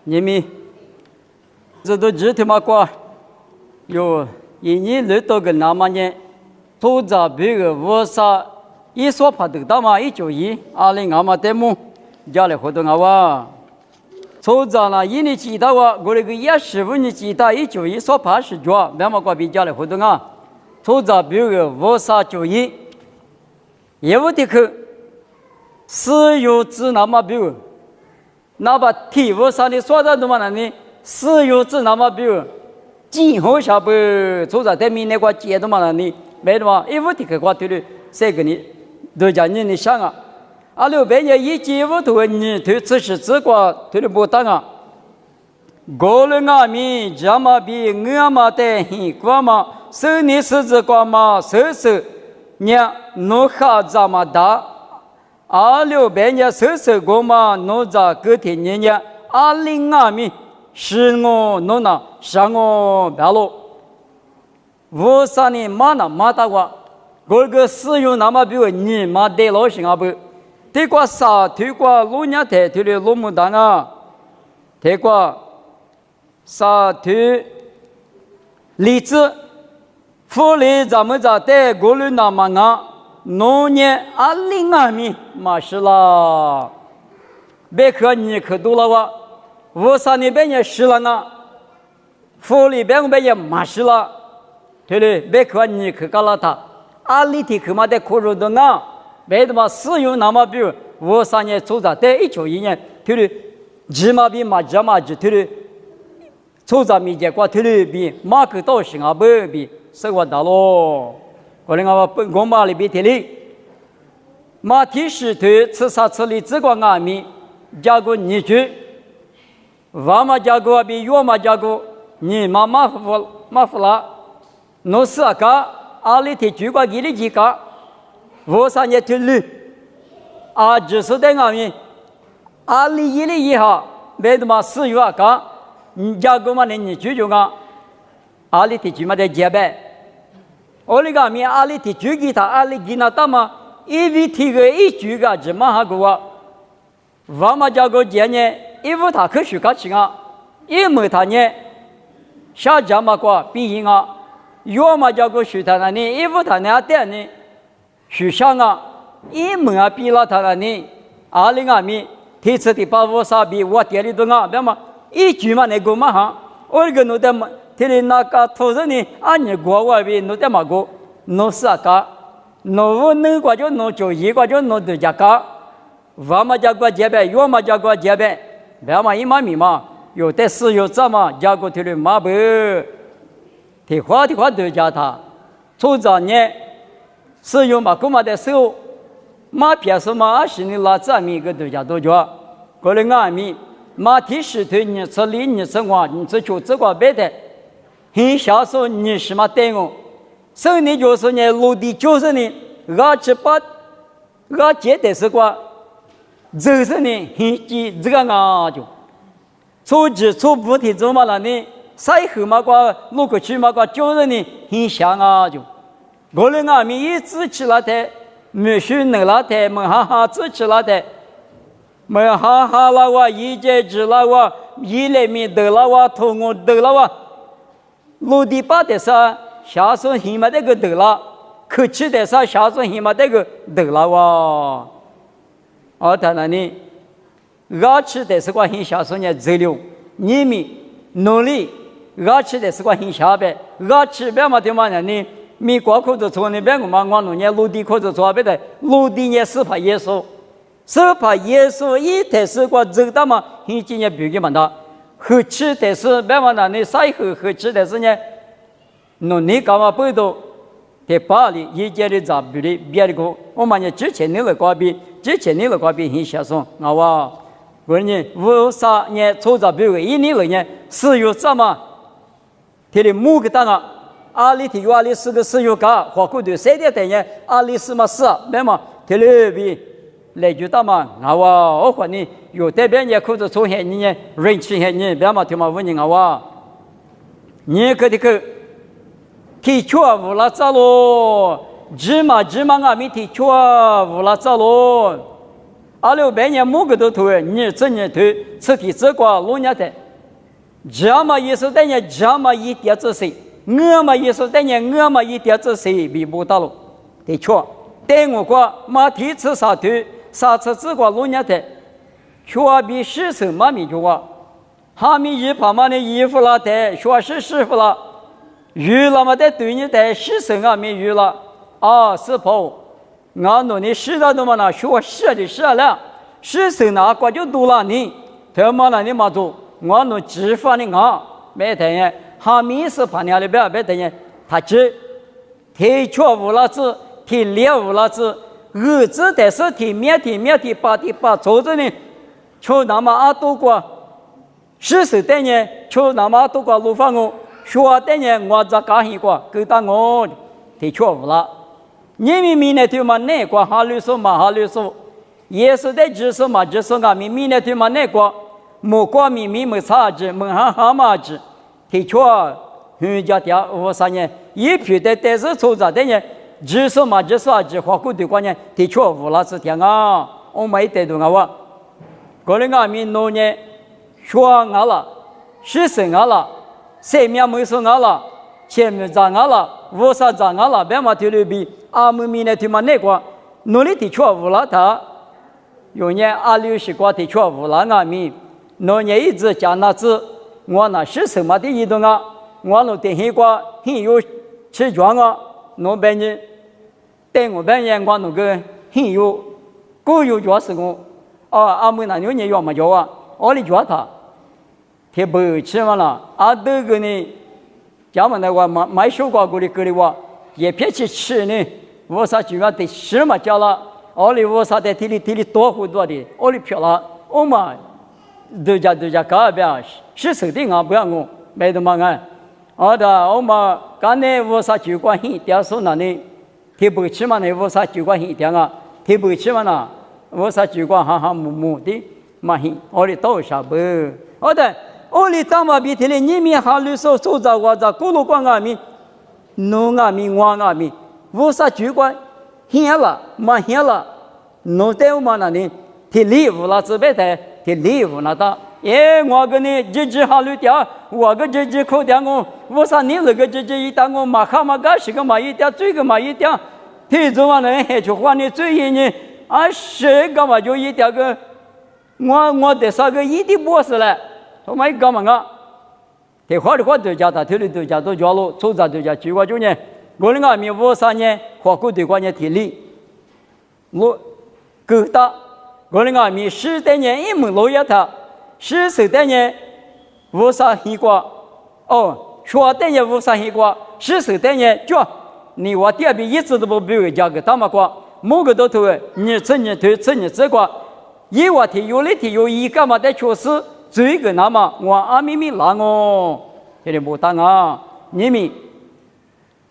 你们这都知道吗？过有一年来到个那么年，土着别个我啥一说怕得到嘛，1920得么，家里活动啊。土着呢，一年记到我这个15年记到19说怕是脚，别么过比家里活动啊。土着别个我啥9也不得去，石油子那么别个。那把体育上的说的什么呢？石油子那么比如，今后下不做在对面那个街的嘛呢？没的嘛，一屋的个对的，谁给你都叫你想啊？600年一季屋头你对此时这个对的不当啊？过了阿米家嘛比我嘛的很过嘛，手里是这个嘛，手你弄哈这么大。600年手过嘛，弄着个天年20米是我弄那上我白路，53年马那马大瓜，这个使用那么比如你马得老行啊不？这个啥？这个路年台头的路木单啊，这个啥？这荔枝，福利咱们在带过来那么啊。农年20米马是啦，别克你可多了哇，53年别年是了啊，福利别年马是了，对的，别克你可搞了他，20天可嘛得可入的啊，别的嘛使用那么比如53年出在在191年，对的，起码比马家嘛就对的，出在米结果对的比马可多行啊不比生活大咯。我们我本公马里边提里，马蹄石头吃啥吃里这个阿米，加个泥去，娃嘛加个比月嘛加个，你马夫啦，弄死啊个，阿里提举个给你几个，53年提里，就是在阿米，阿里一里以下，别的嘛4月啊个，你加个嘛你举就个，阿里提举嘛得结拜。我那个米阿里提举给他，阿里给那他嘛，一位提个一举个只嘛哈个哇，我嘛叫个姐呢，一屋他可许个情啊，一没他呢，下家嘛个必应啊，月嘛叫个许他那呢，一屋他那点呢，许上啊，一没啊比了他那呢，阿里个米提次的把我啥比我店里头啊，别嘛一举嘛那个嘛哈，我那个弄的嘛。ทีนี้นักทุเรศนี่อันนี้กว่าไปโน้ตมากูโน้ตสักกะโน้ตนึกว่าจะโน้ตจ่อยกว่าจะโน้ตจักกะว่ามาจากว่าเจ็บอยู่มาจากว่าเจ็บแบบมาอีมามีมาอยู่แต่สื่ออยู่จะมาจากกูที่เรื่องมาเบื่อที่ขวาดูจากท่าทุจริตเนี่ยสื่ออยู่มากูมาแต่สื่อมาเพียสมาอาศินิลาจะมีก็ดูจากตัวจ้าก็เลยง่ายมีมาที่สุดที่นี่สลีนี่สังวานี่จะชูจะกว่าเบ็ด很小时候你什么带我，生你就是你陆地就是你，我吃把我接的是quoi，就是你很急这个啊就，初步的做嘛了呢，赛后嘛个路过去嘛个就是你很想啊就，我们阿米一直起来的，没许能来的，没哈哈自起来的，没哈哈了哇，一节知了哇，一来米得了哇，头我得了哇。陆地巴的啥，下手起码得个得了，客气的啥，下手起码得个得了哇。他那里，我吃的是个很下手呢，质量，你们努力，我吃的是个很下边，我吃别嘛的嘛呢？美国可是做那边个嘛，我弄呢陆地可是做别的，陆地呢是怕耶稣，是怕耶稣一台是个知道嘛，很今年别个嘛的。合吃的是别嘛那你赛后合吃的是呢，弄你干嘛不多？在巴黎一家的杂比的别的个，我们呢之前那个瓜比很小松，我呢53年初杂比个1年了呢，4月怎么？他的木个当啊，阿里提阿里是个4月噶，花库的3点呢，阿里是嘛是啊，别嘛，他那边来就当嘛，我和你。有代表你可是从现你呢，人气现你，别嘛听嘛问你你可的可，提出无啦走咯，芝麻阿米提出无啦走咯，阿六百年某个都头，你这年头吃的这个老年的，这么一说等于这么一点子谁，我么一说等于我么一点子谁比不到了，的确，但我说马蹄吃啥头，啥吃这个老年的，却比世上马米就话，哈米一把嘛的衣服了的，说是师傅了，遇了嘛的对你的世上啊没遇了，啊是否？俺弄的是的，嘛那说是的是了，是谁那个就多了你，他妈那你嘛做，我弄吃饭的俺没等于，哈密是盘里边没等于，他吃，提错误了子，提列误了子，儿子的是提面提把做着呢，就那么啊多过，是谁等于就那么多过路方我，说等于我这干一个，给到我提错误了。你明年对嘛那个哈律说嘛哈律说，也是在知识嘛知识啊，明年对嘛那个，莫过没差子，没哈嘛子，的确，人家的53年，一批的但是做着的呢，知识嘛知识啊，只花过的关键，的确无那是天啊，我没得动啊我，个人啊民农业，说啊了，是生啊了，生命没生啊了，前面长啊了。我啥长啊了，别嘛提了比阿姆米呢提嘛那个，努力的确无了他，有年阿六十个的确无了阿米，那年一直讲那字，我那是什么的移动啊？我那电黑个很有吃装啊，那边呢，对我边呢我那个很有，够有装是我，阿姆那有年要么叫啊，我的叫他，他不吃嘛了，阿这个呢。家们那话买手瓜过的话，也别去吃呢。我啥就要得吃嘛叫了，我哩我啥在地里多很多的，我哩漂了，我嘛都家搞边是手的啊，不要我没得嘛啊。好的，我嘛刚才我啥就关心点说那呢，他不吃嘛呢，我啥就关心点啊，他不吃嘛呢，我啥就关哈木的嘛hin，我哩多少不？好的。我哩当嘛比天哩，你们哈律说做着我着，咕噜光阿米，农阿米王阿米，我啥主管，现了嘛现了，农在我嘛那里，提礼物了这边的，提礼物那的，我跟你日哈律掉，我个日口掉我啥你那个日一打我马哈嘛个是个嘛一点，嘴个嘛一点，提着嘛人还去换你嘴一呢，是干嘛就一点个，我得啥个一点不是嘞。我买干嘛啊？他花的花都家他，他的都家都交了，做着都家去过9年，我那个米53年花过的关键体力，我够大，我那个米10多年一门老爷他，10多年53过，说多年53过，10多年就你我第二遍一直都不比我家个大嘛过，某个都头你这年这个，一话题有的题有一干嘛的确实。这个那么我阿咪咪拉我，这里不当啊！你们，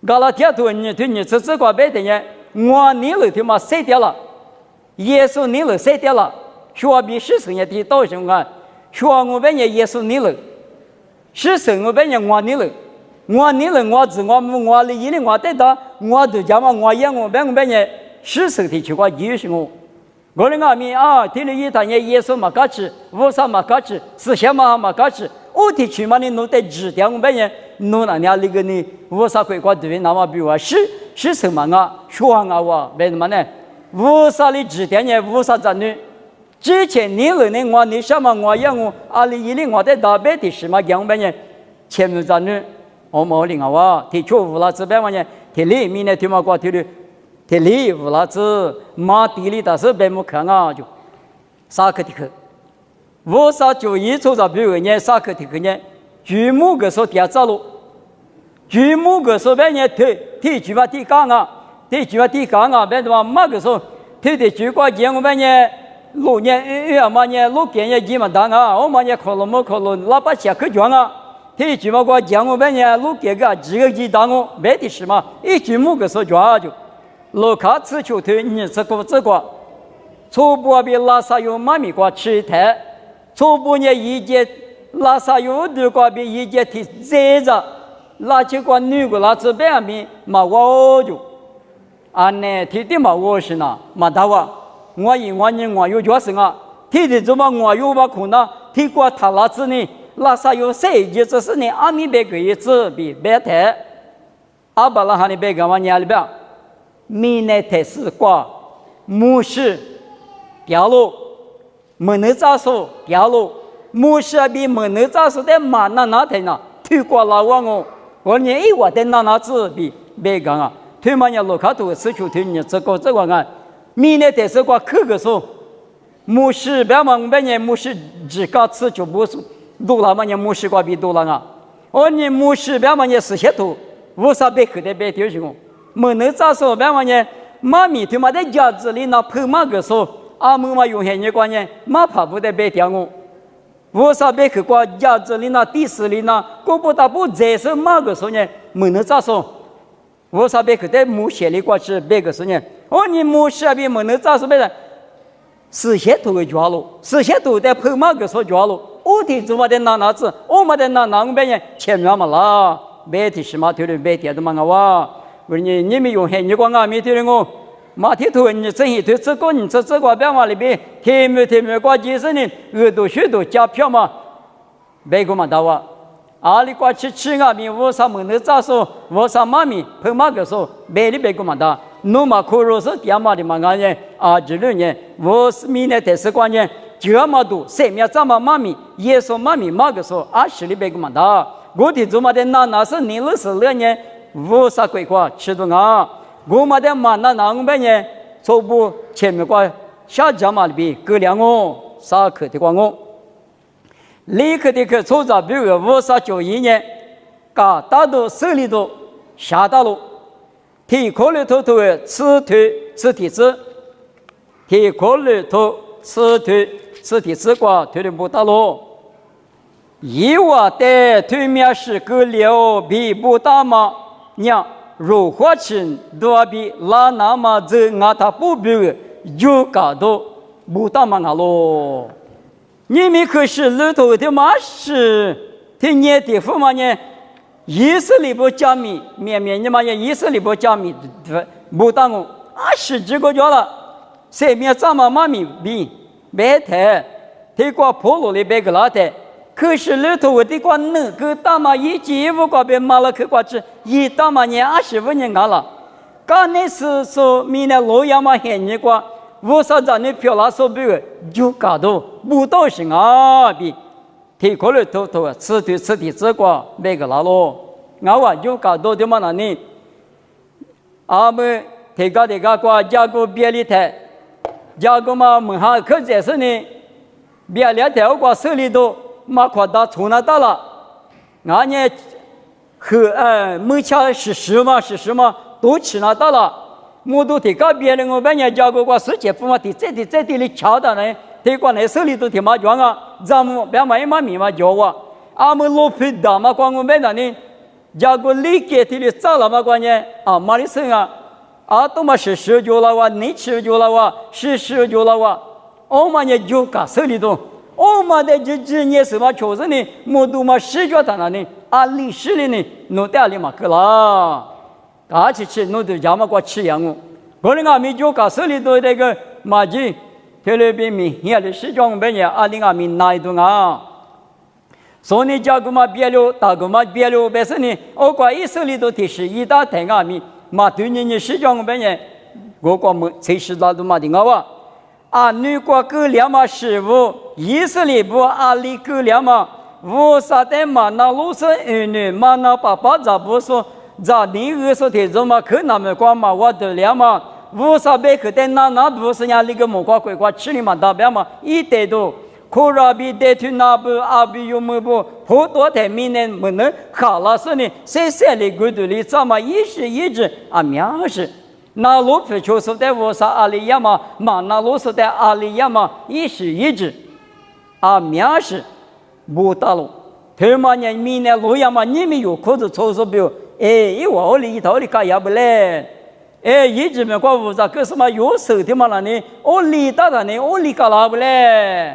搞了天头你对你这个白的呢？我你了他妈晒掉了，耶稣你了晒掉了，说比世上也的道上啊，说我白年耶稣你了，世上我白年我你了，我的一年我得到，我都讲嘛我也我白年世上的去过就是我。我的阿弥啊，听了一谈耶稣嘛，嘎吃，无啥嘛嘎吃，思想嘛嘎吃，我提起嘛你弄得指点我们人，弄那那个呢，无啥规划对那么比我是什么啊？说啊我为什么呢？无啥的指点呢？无啥子呢？之前你了呢，我你什么我要我2010我在大白的什么讲我们人，前面子呢，我冇领啊我提出无了这边嘛呢，提里面呢提嘛过提的。他里无啦子，马地里但是别么看啊就，啥课的课，我啥就一做着比如呢啥课的课呢，举目个说点走路，举目个说别呢提举嘛提杠啊，别的嘛马个说提的举过见我别呢路呢嘛呢路见呢几嘛当啊，我嘛呢考了喇叭下课讲啊，提举嘛过见我别呢路见个几个几当我别的是嘛，一举目个说讲就。罗卡此球头你这个，初步比拉萨有妈咪瓜吃台，初步呢一节拉萨有的瓜比一节提这着，拉起瓜女个拉这边嘛我就，呢提的嘛我是呢嘛大哇，我以我人我有角色啊，天的怎么我有把苦呢？天过他拉子呢，拉萨有谁就这是呢？阿弥别个也自比别太，阿巴拉哈尼别个嘛伢里边，米内特斯瓜，牧师掉落，没能扎手掉落，牧师比没能扎手的马那天呢，推过老王哦，我年一我的那子比别个啊，推嘛伢罗卡图四处推你这个啊，米内特斯瓜可个说。牧师别忙，别人牧师只搞吃就不是多了嘛？人牧师瓜比多了啊！你牧师别忙，人是些土，无啥别去的别丢什么？没能咋说？别忙人妈咪他妈在家子里那碰嘛个说，阿姆嘛用些人关人马怕不得别掉我，无啥别去过家子里那地势里那，过不大不再是嘛个说呢？没能咋说？无啥别去的牧师里过去别个说呢？你牧师别没能咋说别人？是些土的角落，是些土的碰嘛个说角落，我的怎么的那子，我们的那别人前面嘛啦，别的是嘛头的别的都嘛个哇，我你们用黑你光啊没头的我，马蹄头你这一头这个你这个别嘛里边，天没挂几十年，耳朵血都加票嘛，别个嘛大哇，阿里挂吃啊米，我啥么能咋说，我啥妈咪碰嘛个说，别的别个嘛大。诺马库罗斯亚马的嘛个人啊，这六年我是米呢，但是关键这么多，生命这么妈咪，耶稣妈咪嘛个说20里别个嘛大，我的做嘛的那是你62年，我啥规划吃的啊，我嘛的嘛那我们呢，初步前面个下家嘛里边各两我啥课的光我，立刻的课初着比如我啥91年，噶大多手里头下大路。提考虑头此推此体子，提考虑头此推此体子瓜推的不大咯。以我的推面是个了比不大嘛，娘如何情多比拉那么这俺他不比有搞到不大嘛咯。你们可是里头的嘛是，听你的父嘛呢？以色列不加密，面你妈也以色列不加密，不当我20几个月了，谁面怎么妈咪比白台，这个破落的白个老台，可是里头我的个那个大妈一季5个被骂了去过去，一大妈年25年干了，刚那是说明年洛阳嘛很你个，我说让你漂亮手比就搞到不到行啊比。提考虑头此地这个每个拉咯，我就搞到的嘛那呢，阿们提高个加个别里台，加个嘛门下可这是呢，别里台我手里头嘛扩大从那到了，俺呢和目前是什么都去那到了，我都提高别人我半年加个世界不嘛的这地里瞧到呢。这个呢手里头挺麻将啊，咱们别买嘛米嘛叫我，俺们老皮大嘛光我们那呢，加个理解的里早了嘛关键啊，马里生啊，都嘛是10就了哇，你吃就了哇，10就了哇，我们也就搞手里头，我们的这年什么确实呢，我都嘛10角他那呢，历史里呢，弄点里嘛去了，吃弄都家嘛过吃样哦，可能俺们就搞手里头那个马鸡。特别明显的是讲别人20年那一段啊，所以家个嘛别了，大个嘛别了，但是呢，我管一手里头提示一大台啊米，嘛对你是讲别人，我管么才是那都嘛的啊，女国个两嘛师傅，以色列不里个两嘛，我啥的嘛那路是儿女嘛那爸爸咋不说，咋你说的怎么可那么管嘛我的两嘛。无啥别个的那不是伢那个木瓜鬼瓜吃你嘛大别嘛一代都可拉比得去那不阿比有么不好多台明年没能好了是呢谁的国度里怎么一时一直苗是那路不就是在我啥阿里亚嘛那路是在阿里亚嘛一时一直苗是不大路他妈年明年路亚嘛你们有可是抽手表一我里一头里干也不来一直没过五十，可是嘛有手的嘛那呢？我理大的呢，我理干哪不嘞？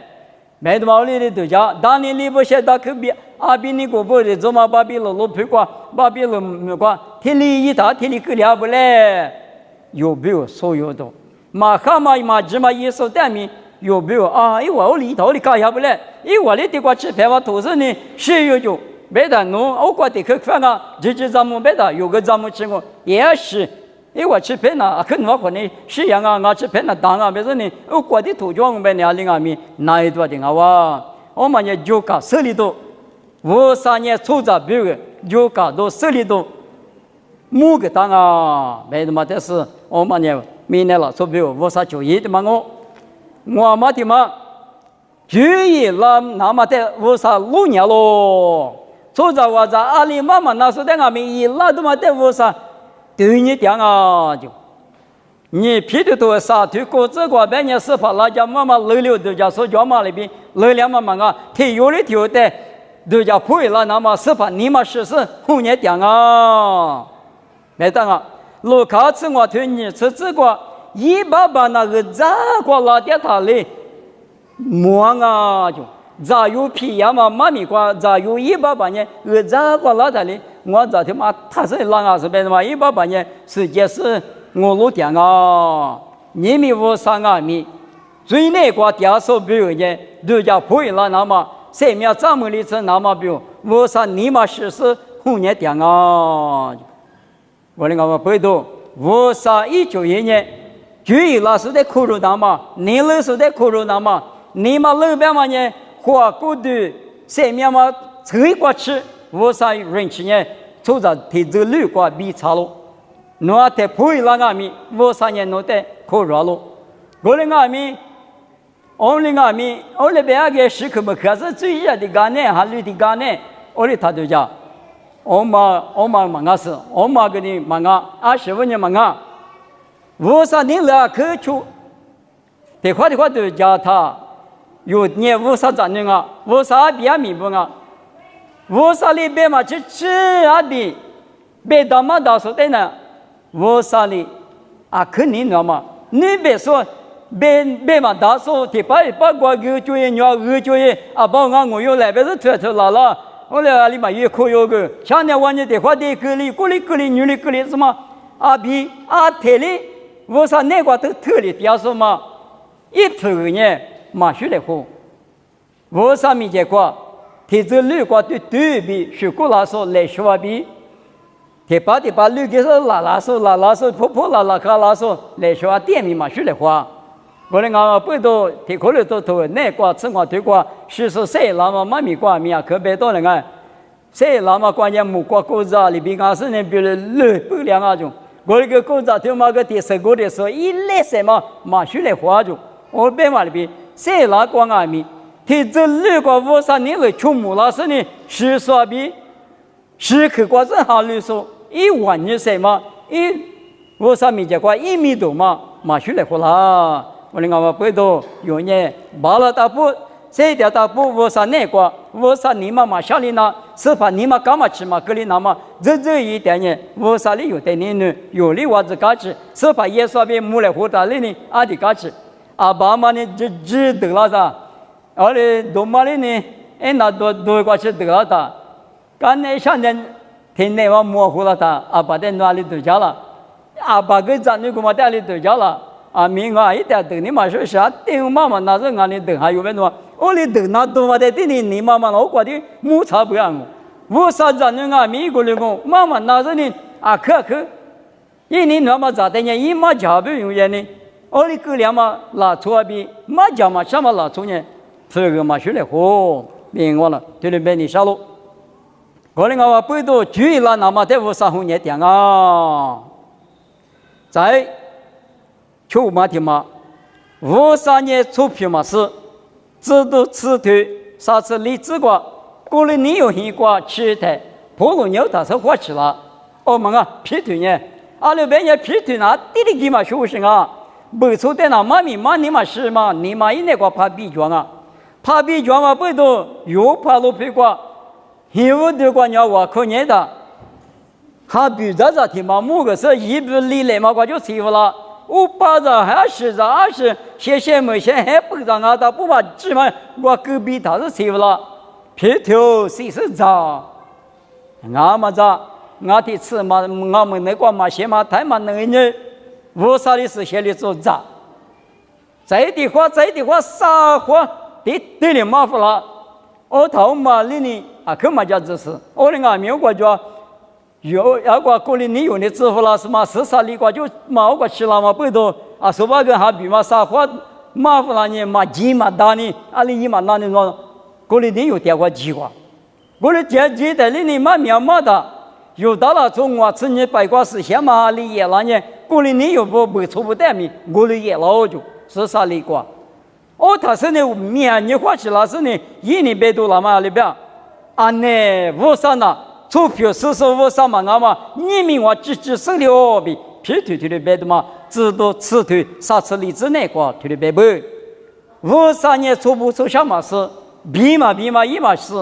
没得嘛，我理的都讲，当年理不写到口边，比你过不的，怎么把比路推过，把比路没过，天理一大，天理够了不嘞？有没有所有的？马哈嘛芝麻耶稣带米有没有啊？一我里头里搞下不来，一我里地瓜吃白话土生呢，是有就别的侬我过得去看啊，这咱们别的有个咱们吃过也是。因为吃片呢，可能我可能是样啊，我吃片呢当啊，别说你我过的土庄被你另外面哪一段的啊哇，我们也就搞手里头，我3年出杂别个就搞到手里头，木个当啊，没他妈的是我们也明年了，说别我啥就业的嘛我嘛的嘛，就业了那么的我啥6年咯，出杂我在阿里妈妈那时候在俺们一拉都嘛的我啥。对你讲啊，就你皮的多啥？对过这个半年是怕那家妈妈累了，都家说家妈那边累了妈啊，体有的体的，都家不会了，那么是怕你们试试后年讲啊，没当啊，路卡吃我推你吃这个188那个咋个拉掉他嘞？摸啊就。咋有皮呀嘛？妈咪瓜咋有188年？咋个拉他哩？我咋他妈他是啷个是别的嘛？188年世界是我路点啊！你们我3个米，最那个点手比如呢，都叫不会了那么3秒咱们里次那么比如我啥你嘛是后年点啊！我那个不懂，我啥1991年9月那时的苦肉那么，你那时的苦肉那么，你嘛那边嘛呢？花过的3秒嘛，才过去，我啥人去呢？出着提着绿瓜比差了，侬在不会那个米，我啥年侬在可热了，我那个米，我那个米，我那边个时刻不可是最热的干呢，还绿的干呢，我的他就讲，我妈忙啊是，我妈给你忙啊，25年忙啊，我啥年了可出，的话都叫他。有年我啥咋弄啊？我啥别米不啊？我啥里边嘛去吃啊的，别他妈到说的呢？我啥里啊？肯定了嘛？你别说别嘛到说的把过个就业鸟个就业啊，把我有来别是突了，我来里嘛也可有个，像那玩意的话的个里女的个里什么啊比啊特里，我啥那个都特里表示嘛，一头呢。马学来喝，我上面这块，提着绿瓜对对比，水果来说来说比，提把绿给说拉说，破拉卡拉说来说店面马学来花，我那个不多提可能都那瓜吃瓜对瓜，是说谁那么妈咪瓜米啊，可别多人啊，谁那么关键木瓜果子啊，里边刚是那比如绿不两啊种，我那个果子就嘛个第10个的时候，一来什么马学来花种，我别嘛里边。谁拉光阿米？提着绿瓜我啥年来出木老师呢？是说比是去过正好绿说1万年什么？我啥米结果1米多嘛？马去来回啦！我那个不多有年拔了大布，谁掉大布我啥那个？我啥你妈下里呢？是怕你妈干嘛吃嘛？格里那么这一点呢？我啥里有点呢？有里娃子嘎吃，是怕也说比木来回答里呢？阿的嘎吃。阿爸妈呢只得了啥？而且多妈的呢，那多过去得了他，刚才现在天内我模糊了他，阿爸在哪里都家了，阿爸跟咱女姑妈在里都家了，啊，明啊一点等你妈说啥？等妈妈那是俺的等还有没多？我的等那多嘛的等你妈妈老过的木差不样哦，我啥咱女啊米过来讲，妈妈那是呢啊可，一年那么咋的呢？一毛钱不用钱呢？我的哥俩嘛，拿错比马家嘛，什么拿错呢？这个嘛，学来喝，明白了，对了，别你下路。我那个不多注意了，那么在我啥红年点啊？在秋马天嘛，我3年出票嘛是，制度辞退，啥子离职过，过了你有一个期待，破了牛他是花起了，我们啊批退呢，阿拉边也批退那弟弟嘛学生啊。不错的那妈咪妈你嘛是嘛，你妈一那个怕比装啊，怕比装嘛不多，又怕路皮瓜，有的瓜鸟我可年的，还比这天嘛，某个是一不离来嘛，我就欺负了，我把着还是谢没谢还不让俺的不把芝麻，我隔壁他是欺负了，皮条谁是脏，俺嘛脏，俺的吃嘛，俺们那个嘛些嘛太嘛能人。我啥的是写的做咋？这的话啥话对了马夫了，我头马里呢啊，可嘛叫只是，我的阿苗国家有要过过里你用的支付了是嘛？是啥里国就嘛我吃了嘛不多啊，说把个还比嘛啥话马夫了呢嘛鸡嘛大呢，啊里一嘛那呢说过里你有点过鸡瓜，过里鸡的里呢嘛苗嘛的，有到了中国吃你白瓜是先嘛里也了呢，过里你又不错不得米，过里也老就是啥里瓜。哦，他是呢，面你花起来是呢，一年百多了嘛里边，啊呢，无啥呢，钞票无啥嘛，那么你们我只生的哦比，皮腿的白的嘛，知道吃腿啥吃里子那个腿的白不，无啥呢，错不错啥嘛是，比嘛一嘛是，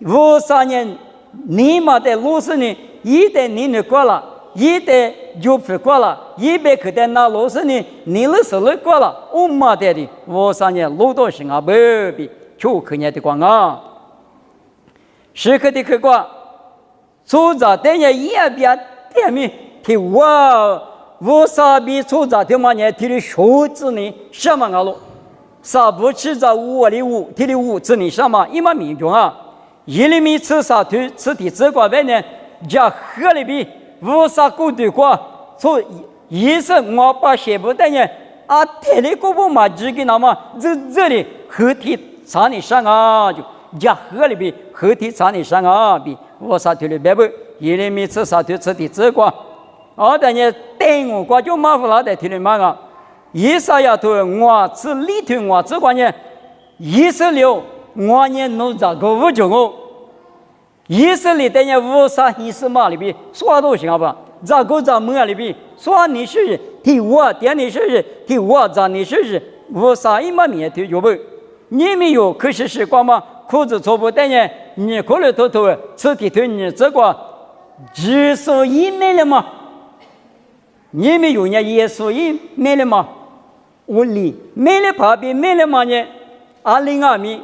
无啥呢，你嘛的路是呢，一代你呢过了。一代就不过了，一百克的那路是呢，你那是那过了，我妈的，我啥呢？路都是啊，不比就可年的光啊，时刻的客观，出杂等下也别点名提我啥比出杂的嘛呢？提的数字呢？什么啊路？啥不吃在我的五，提的五字呢？什么？一嘛民众啊，一厘米吃啥腿？吃的这个外呢？加河里比。无啥古对过，从一生我把写不等人啊，天里古不嘛，这个那么这里合体产的上啊，就加河里边合体产的上啊，比我啥腿里别不，一厘米吃啥腿吃的这个，啊，等人等我过就麻烦了的腿里嘛啊，一啥呀头我吃里头我这个呢，16我呢弄这个五九我。意思里等下无啥意思嘛里边说都行好吧？咋个咋么里边说你是替我点你是替我咋你是无啥一嘛面对就不？你没有可是光嘛？裤子错不等下你过来偷吃的对你这个只说一没了吗？你没有人也说一没了吗？我里没了旁边没了嘛呢？202米。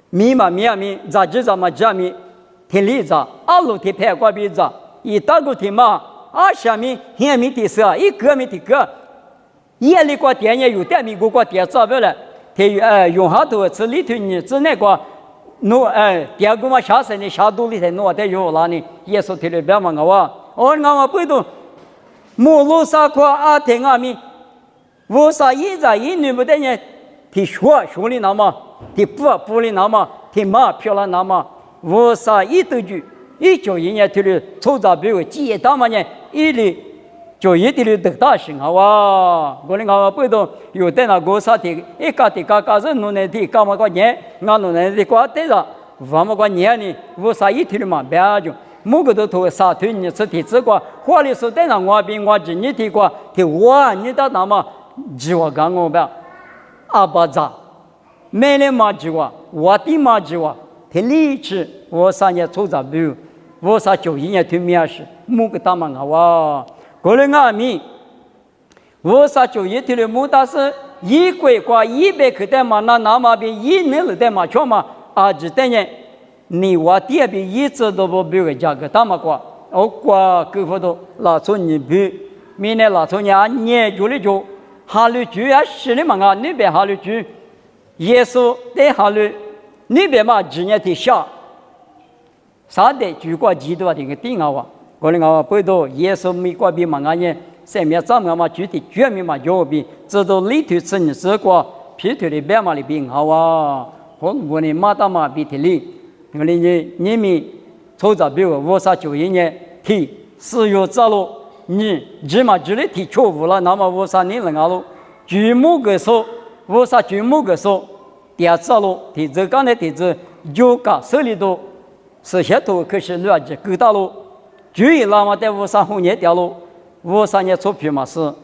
米嘛米，咋知道嘛加米，天里咋，阿路天拍过比咋，一大个天嘛，啊下面下面的是啊，一个米的个，夜里过点也有点米过点咋不了，天用下头吃里头呢，吃那个，弄第二个嘛下身的下肚里头弄的有哪里，也说天里边嘛我不懂，木路啥块啊天啊米，我啥一咋一女不得呢，提学里那么。提不里那么，提马漂亮那么，我啥一都句，19年提了抽查比如几大嘛呢？一里就一里得大型好哇！我们讲不懂，有的那个啥提一家提家家人弄的提干嘛个年，俺弄的提瓜对了，我们个年呢，我啥一提了嘛，别就某个都头啥推你吃提这个，或者是等上我比我今年提过，提我你到那么，几我讲我别阿巴扎。没了嘛就我的嘛就他理智，我3年抽查比如，我啥91年推面试，某个大嘛哇，过来俺们，我啥91推了某大是一块挂100克的嘛，那嘛比1年了的嘛全嘛，啊只等于你我第二比一直都不比个价格大嘛挂，我挂够不多，拉出你比，明年拉出你年就哈律局啊是的嘛那边哈律局。耶稣在哈律那边嘛，今年的下，啥的举过几多的个定啊哇，我们不多耶稣没过比嘛俺呢，上面咱们嘛具体全面嘛就比，这都里头吃你这个皮头的白嘛的病好啊，我们马达嘛比的里，我们你们抽查比如我啥91年提4月1日你起码这里提错误了，那么我啥你能啊喽？举目个说。我啥举目个说，第二次路，提这刚才提这就搞手里头，是些头可是乱子够大路，就一那么在我啥红年掉路，我啥年出票嘛是，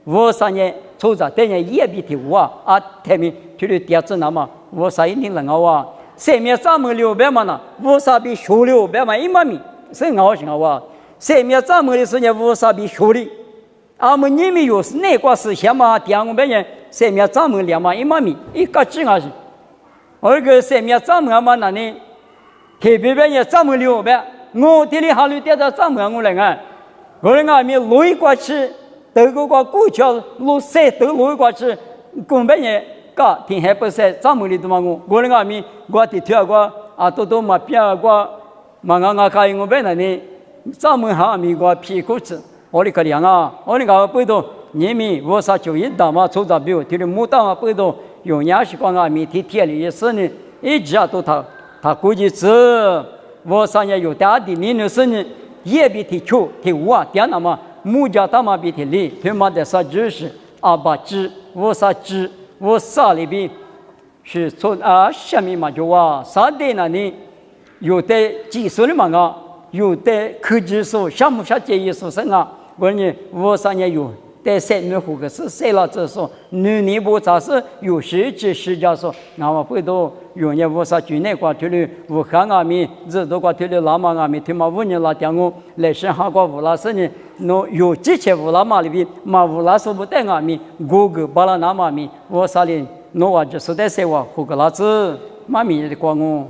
我啥年出查等人也比提我啊，台面就是第二次那么，我啥一定能熬啊，上面咱们600嘛呢，我啥比学600嘛1万米，是熬行啊，上面咱们的时间我啥比学的。俺们你们有是哪个是先嘛？第二个别人上面咱们2万1万米，一个几啊是？二个上面咱们嘛那呢？特别别人咱们600，我这里哈律点到咱们我来看，我来看面累过去德国个古桥路塞德路个是公办业个天海不塞咱们里头嘛我那个咪我的跳个啊都嘛变个嘛开我本来呢咱们哈咪个屁股子我哩个样啊我哩个不懂你咪我啥就一打嘛出杂表提的木当啊不懂用伢是光啊咪提铁里也是呢一直都他估计是我啥也有大的你那是呢也比提球提我点那么木家他妈比提里他妈的啥就是阿巴知我啥知我啥里边是从啊下面嘛就话啥的那呢有的技术的嘛啊有的科技术项目下建议说是啊我呢我啥也有在三年后个是谁了这说你不咋是有实际实家说那么不都有人我啥军内挂头的武汉啊咪这都挂头的拉嘛啊咪他妈5年了讲我来生哈过乌拉是呢no有这些乌拉嘛里边嘛乌拉说不带啊咪哥哥巴拉那嘛咪我啥哩 no 啊就是在说话胡个老子妈咪的光我